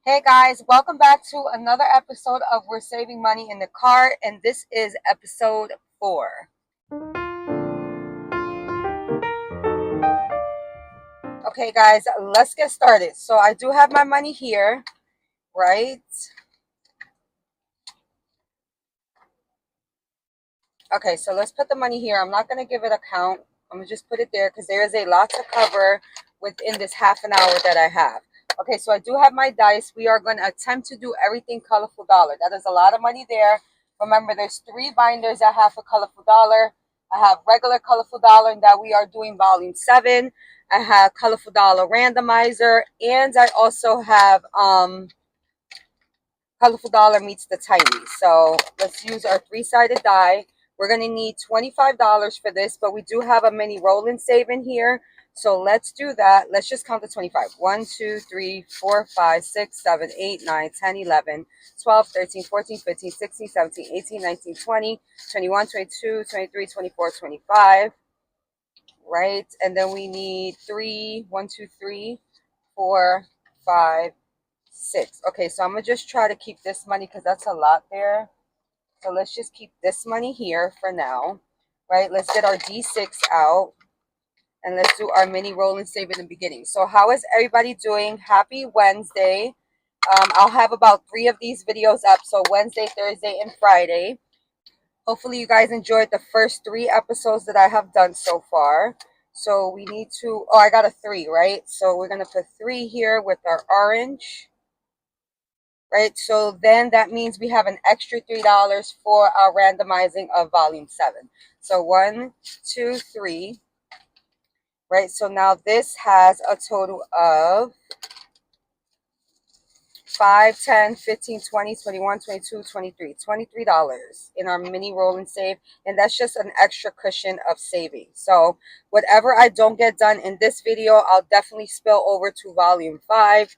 Hey guys, welcome back to another episode of We're Saving Money in the Car, and this is episode 4. Okay guys, let's get started. So I do have my money here, right? Okay, so let's put the money here. I'm not going to give it a count. I'm going to just put it there because there is a lot to cover within this half an hour that I have. Okay, so I do have my dice. We are going to attempt to do everything colorful dollar. That is a lot of money there. Remember, there's 3 binders that have a colorful dollar. I have regular colorful dollar, and that we are doing volume 7. I have colorful dollar randomizer, and I also have colorful dollar meets the tiny. So let's use our 3-sided die. We're going to need $25 for this, but we do have a mini roll and save in here. So let's do that. Let's just count the 25. 1, 2, 3, 4, 5, 6, 7, 8, 9, 10, 11, 12, 13, 14, 15, 16, 17, 18, 19, 20, 21, 22, 23, 24, 25. Right? And then we need 3, 1, 2, 3, 4, 5, 6. Okay, so I'm gonna just try to keep this money because that's a lot there. So let's just keep this money here for now, right? Let's get our D6 out and let's do our mini roll and save in the beginning. So how is everybody doing? Happy Wednesday. I'll have about 3 of these videos up. So Wednesday, Thursday, and Friday. Hopefully you guys enjoyed the first 3 episodes that I have done so far. So we need to, I got a 3, right? So we're going to put 3 here with our orange. Right, so then that means we have an extra $3 for our randomizing of volume 7. So 1, 2, 3. Right, so now this has a total of 5, 10, 15, 20, 21, 22, 23. $23 in our mini roll and save, and that's just an extra cushion of saving. So whatever I don't get done in this video, I'll definitely spill over to volume 5.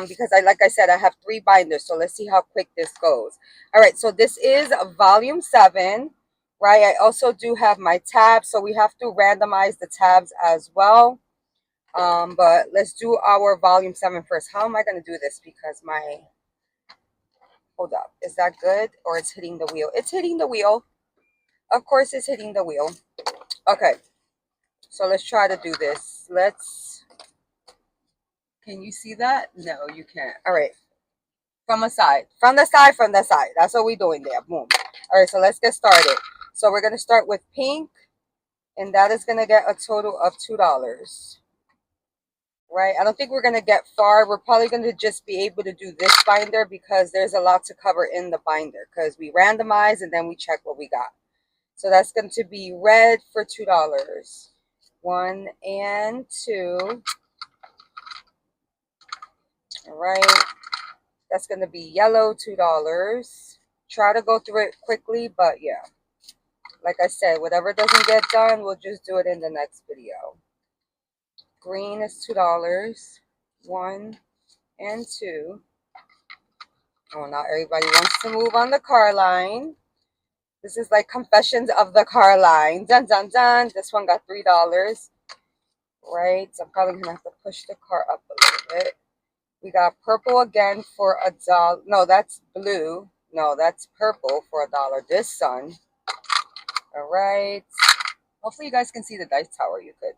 Because like I said, I have 3 binders, so let's see how quick this goes. All right, so this is volume 7, right? I also do have my tabs, so we have to randomize the tabs as well. But let's do our volume 7 first. How am I going to do this? Because hold up. Is that good? Or it's hitting the wheel? It's hitting the wheel. Of course it's hitting the wheel. Okay. So let's try to do this. Can you see that? No, you can't. All right. From a side. From the side, from the side. That's what we're doing there. Boom. All right, so let's get started. So we're going to start with pink. And that is going to get a total of $2. Right, I don't think we're going to get far. We're probably going to just be able to do this binder because there's a lot to cover in the binder because we randomize and then we check what we got. So that's going to be red for $2. 1 and 2. All right, that's going to be yellow, $2. Try to go through it quickly, but yeah, like I said, whatever doesn't get done, we'll just do it in the next video. Green is $2. 1 and 2. Oh, now everybody wants to move on the car line. This is like confessions of the car line. Dun, dun, dun. This one got $3. Right? So I'm probably going to have to push the car up a little bit. We got purple again for $1. No, that's blue. No, that's purple for $1. This sun. All right. Hopefully you guys can see the dice tower. You could.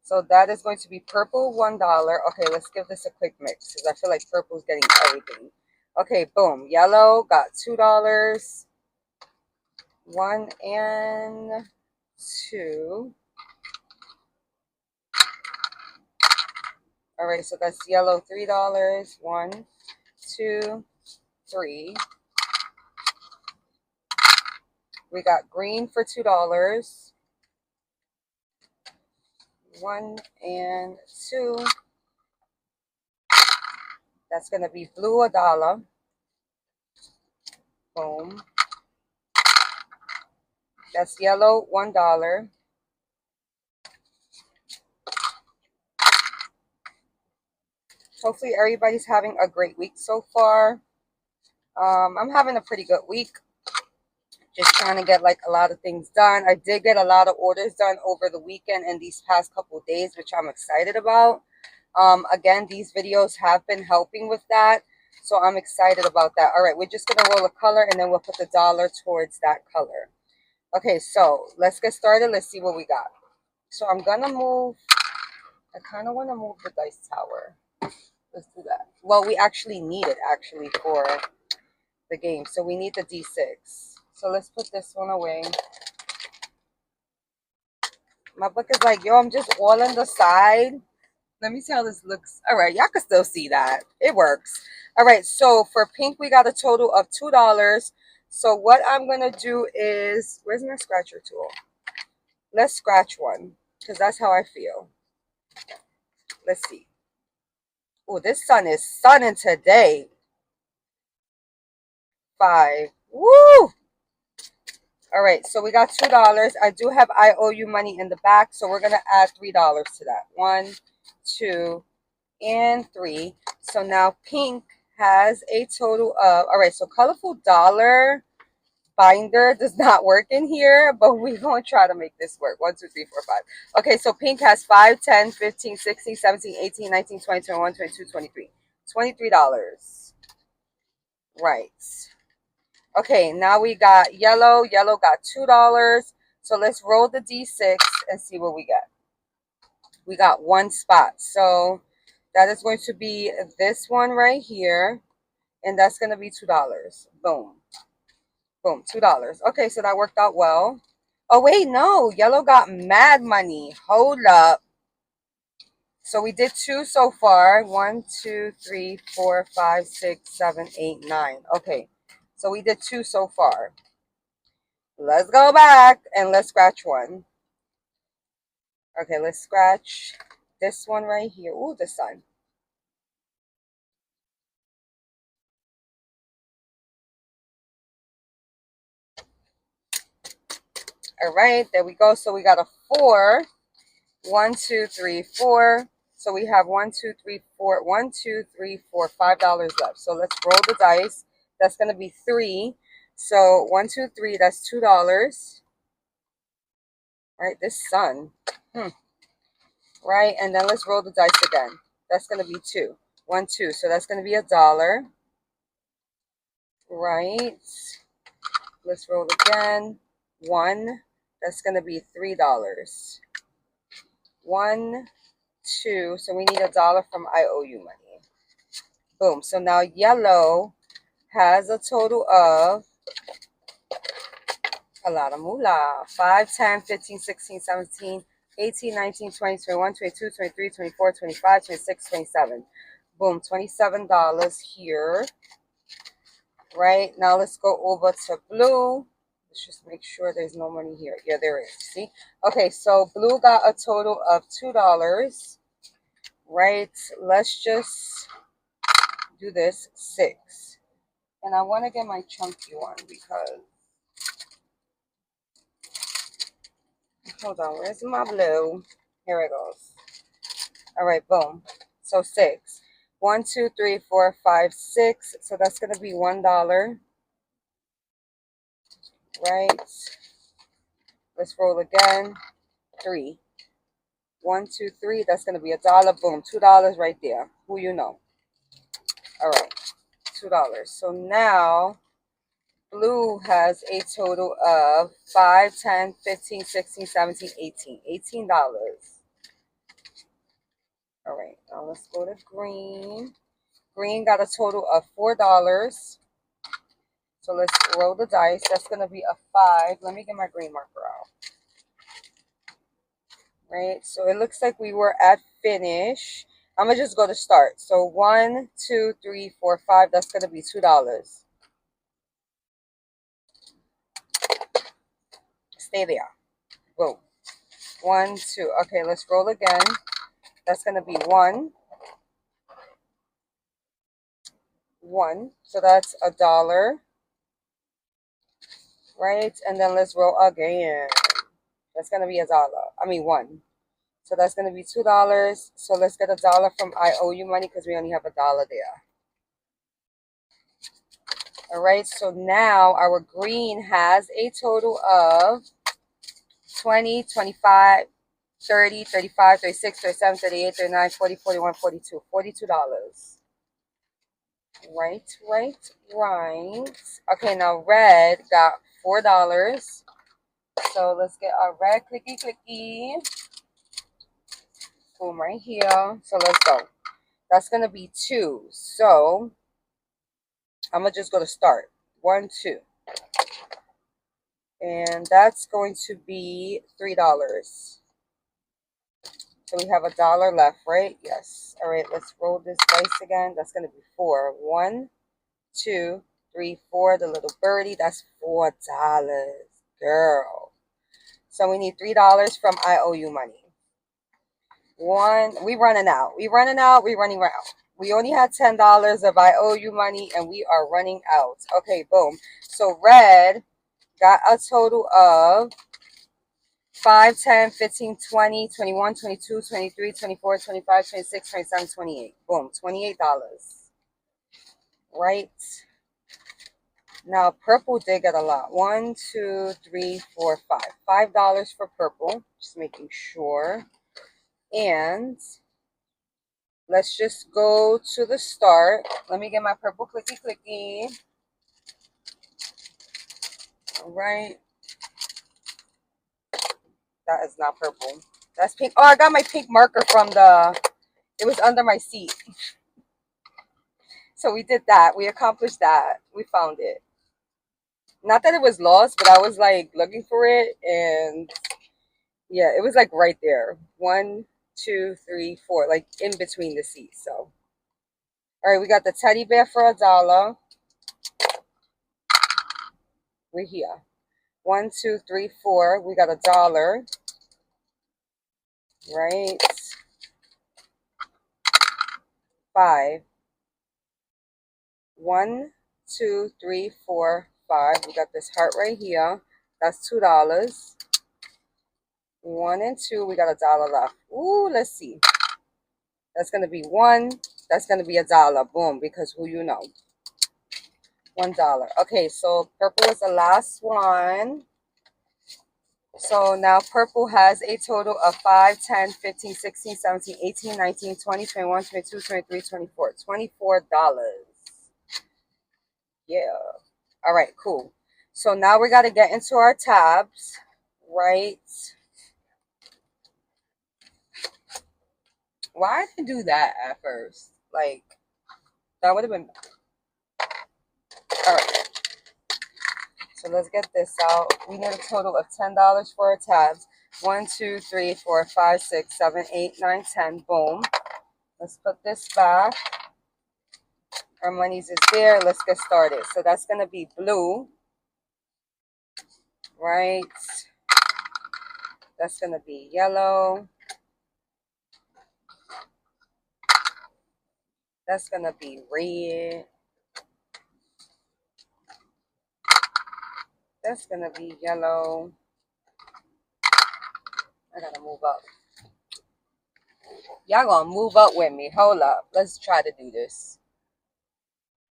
So that is going to be purple, $1. Okay, let's give this a quick mix because I feel like purple is getting everything. Okay, boom. Yellow got $2. 1 and 2. All right, so that's yellow, $3. 1, 2, 3. We got green for $2. 1 and 2. That's going to be blue, $1. Boom. That's yellow, $1. Hopefully everybody's having a great week so far. I'm having a pretty good week. Just trying to get like a lot of things done. I did get a lot of orders done over the weekend and these past couple of days, which I'm excited about. Again, these videos have been helping with that. So I'm excited about that. All right, we're just going to roll a color and then we'll put the dollar towards that color. Okay, so let's get started. Let's see what we got. So I'm going to move. I kind of want to move the dice tower. Let's do that. Well, we actually need it actually for the game. So we need the D6. So let's put this one away. My book is like, yo, I'm just all on the side. Let me see how this looks. All right, y'all can still see that. It works. All right, so for pink, we got a total of $2. So what I'm going to do is, where's my scratcher tool? Let's scratch one because that's how I feel. Let's see. Oh, this sun is sunning today. 5. Woo! All right, so we got $2. I do have IOU money in the back, so we're going to add $3 to that. 1, 2, and 3. So now pink has a total of, all right, so colorful dollar binder does not work in here, but we're going to try to make this work. 1, 2, 3, 4, 5. Okay, so pink has 5, 10, 15, 16, 17, 18, 19, 20, 21, 22, 23. $23. Right. Okay, now we got yellow. Yellow got $2. So let's roll the D6 and see what we get. We got one spot. So that is going to be this one right here. And that's going to be $2. Boom. Boom. $2. Okay, so that worked out well. Oh, wait, no. Yellow got mad money. Hold up. So we did 2 so far. 1, 2, 3, 4, 5, 6, 7, 8, 9. Okay, so we did 2 so far. Let's go back and let's scratch one. Okay, let's scratch this one right here. Ooh, the sun. All right, there we go. So we got a 4. 1, 2, 3, 4. So we have 1, 2, 3, 4. 1, 2, 3, 4. $5 left. So let's roll the dice. That's going to be 3. So 1, 2, 3. That's $2. All right, this sun. Right, and then let's roll the dice again. That's going to be 2. 1, 2. So that's going to be $1. Right. Let's roll again. 1. That's going to be $3. 1, 2. So we need $1 from IOU money. Boom. So now yellow has a total of a lot of moolah. 5, 10, 15, 16, 17, 18, 19, 20, 21, 22, 23, 24, 25, 26, 27. Boom. $27 here. Right. Now let's go over to blue. Let's just make sure there's no money here. Yeah, there is. See? Okay, so blue got a total of $2. Right? Let's just do this. 6. And I want to get my chunky one because... Hold on. Where's my blue? Here it goes. All right, boom. So 6. 1, 2, 3, 4, 5, 6. So that's going to be $1. Right? Let's roll again. 3. 1, 2, 3. That's going to be $1. Boom. $2 right there. Who you know? All right. $2. So now blue has a total of 5, 10, 15, 16, 17, 18. $18. All right. Now let's go to green. Green got a total of $4. So let's roll the dice. That's going to be a 5. Let me get my green marker out. Right. So it looks like we were at finish. I'm going to just go to start. So 1, 2, 3, 4, 5. That's going to be $2. Stay there. Boom. 1, 2. Okay, let's roll again. That's going to be 1. 1. So that's $1. Right. And then let's roll again. That's going to be $1. I mean 1. So that's going to be $2. So let's get $1 from IOU money because we only have $1 there. All right. So now our green has a total of 20, 25, 30, 35, 36, 37, 38, 39, 40, 41, 42. $42. Right. Okay, now red got $4. So let's get our red clicky. Boom, right here. So let's go. That's going to be 2. So I'm going to just go to start. 1, 2. And that's going to be $3. So we have $1 left, right? Yes. All right, let's roll this dice again. That's going to be 4. 1, 2, 3, 4. The little birdie, that's $4. Girl. So we need $3 from IOU money. We running out. We running out. We only had $10 of IOU money and we are running out. Okay, boom. So red got a total of 5, 10, 15, 20, 21, 22, 23, 24, 25, 26, 27, 28. Boom, $28. Right? Now purple did get a lot. 1, 2, 3, 4, 5. $5 for purple. Just making sure. And let's just go to the start. Let me get my purple clicky. All right. That is not purple. That's pink. Oh, I got my pink marker from it was under my seat. So we did that. We accomplished that. We found it. Not that it was lost, but I was like looking for it. And yeah, it was like right there. 1, 2, 3, 4, like in between the seats. So, all right, we got the teddy bear for $1. We're here. 1, 2, 3, 4. We got $1. Right. 5. 1, 2, 3, 4, 5. We got this heart right here. That's $2. 1 and 2. We got $1 left. Ooh, let's see. That's gonna be 1. That's gonna be $1. Boom, because who you know. $1. Okay, so purple is the last one. So now purple has a total of 5, 10, 15, 16, 17, 18, 19, 20, 21, 22, 23, 24. $24. Yeah. All right, cool. So now we got to get into our tabs, right? Why I didn't do that at first? Like, that would have been... All right. So let's get this out. We need a total of $10 for our tabs. 1, 2, 3, 4, 5, 6, 7, 8, 9, 10. Boom. Let's put this back. Our monies is there. Let's get started. So that's going to be blue, right? That's going to be yellow. That's going to be red. That's going to be yellow. I got to move up. Y'all going to move up with me. Hold up. Let's try to do this.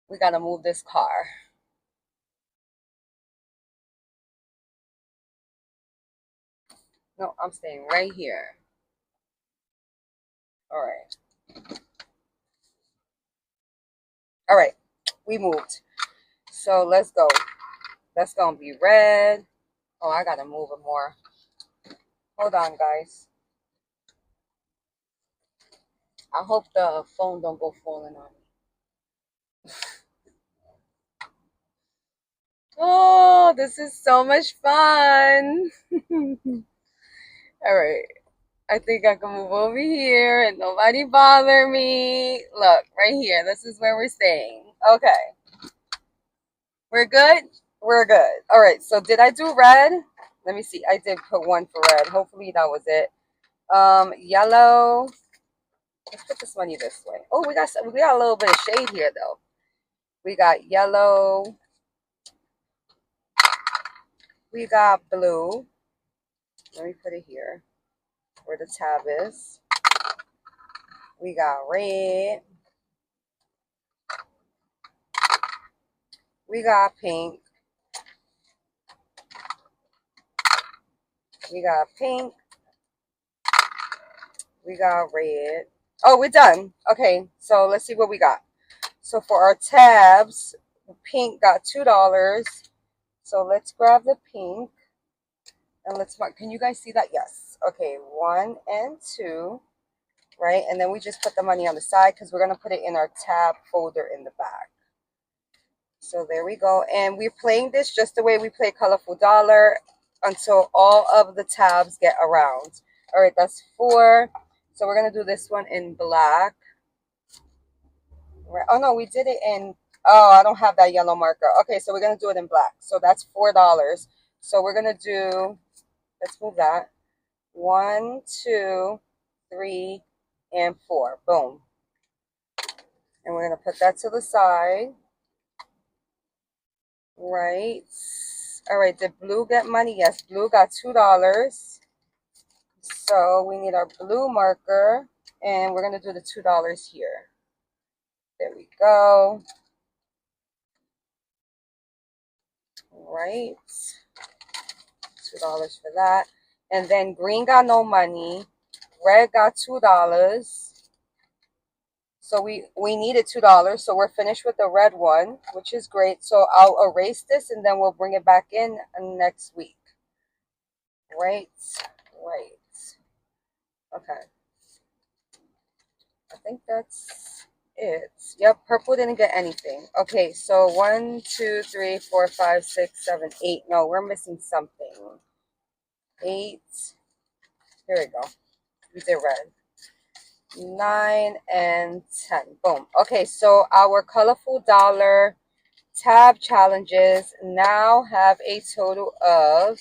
We got to move this car. No, I'm staying right here. All right. All right. We moved. So let's go. That's going to be red. Oh, I got to move it more. Hold on, guys. I hope the phone don't go falling on me. Oh, this is so much fun. All right. I think I can move over here and nobody bother me. Look, right here. This is where we're staying. Okay. We're good? We're good. All right. So did I do red? Let me see. I did put 1 for red. Hopefully that was it. Yellow. Let's put this money this way. Oh, we got a little bit of shade here though. We got yellow. We got blue. Let me put it here where the tab is. We got red. We got pink. We got pink. We got red. Oh, we're done. Okay, so let's see what we got. So for our tabs, pink got $2. So let's grab the pink and let's mark. Can you guys see that? Yes. Okay, 1 and 2, right? And then we just put the money on the side because we're going to put it in our tab folder in the back. So there we go. And we're playing this just the way we play Colorful Dollar until all of the tabs get around. All right, that's 4. So we're going to do this one in black. Right. Oh, no, we did it in, oh, I don't have that yellow marker. Okay, so we're going to do it in black. So that's $4. So we're going to do, let's move that. 1, 2, 3, and 4. Boom. And we're going to put that to the side. Right. All right, did blue get money? Yes, blue got $2. So we need our blue marker, and we're going to do the $2 here. There we go. All right. $2 for that. And then green got no money. Red got $2. So we needed $2. So we're finished with the red one, which is great. So I'll erase this and then we'll bring it back in next week. Right. Right. Okay. I think that's it. Yep, purple didn't get anything. Okay, so 1, 2, 3, 4, 5, 6, 7, 8. No, we're missing something. 8. Here we go. We did red. 9 and 10. Boom. Okay, so our colorful dollar tab challenges now have a total of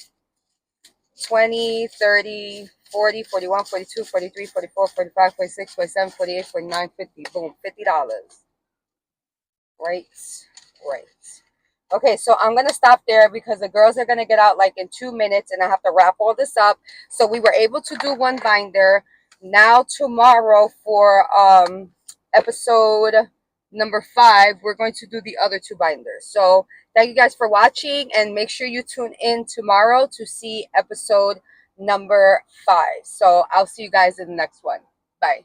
20, 30, 40, 41, 42, 43, 44, 45, 46, 47, 48, 49, 50. Boom, $50. Right, right. Okay, so I'm going to stop there because the girls are going to get out like in 2 minutes and I have to wrap all this up. So we were able to do one binder. Now tomorrow for episode number 5, we're going to do the other 2 binders. So thank you guys for watching and make sure you tune in tomorrow to see episode number 5. So I'll see you guys in the next one. Bye.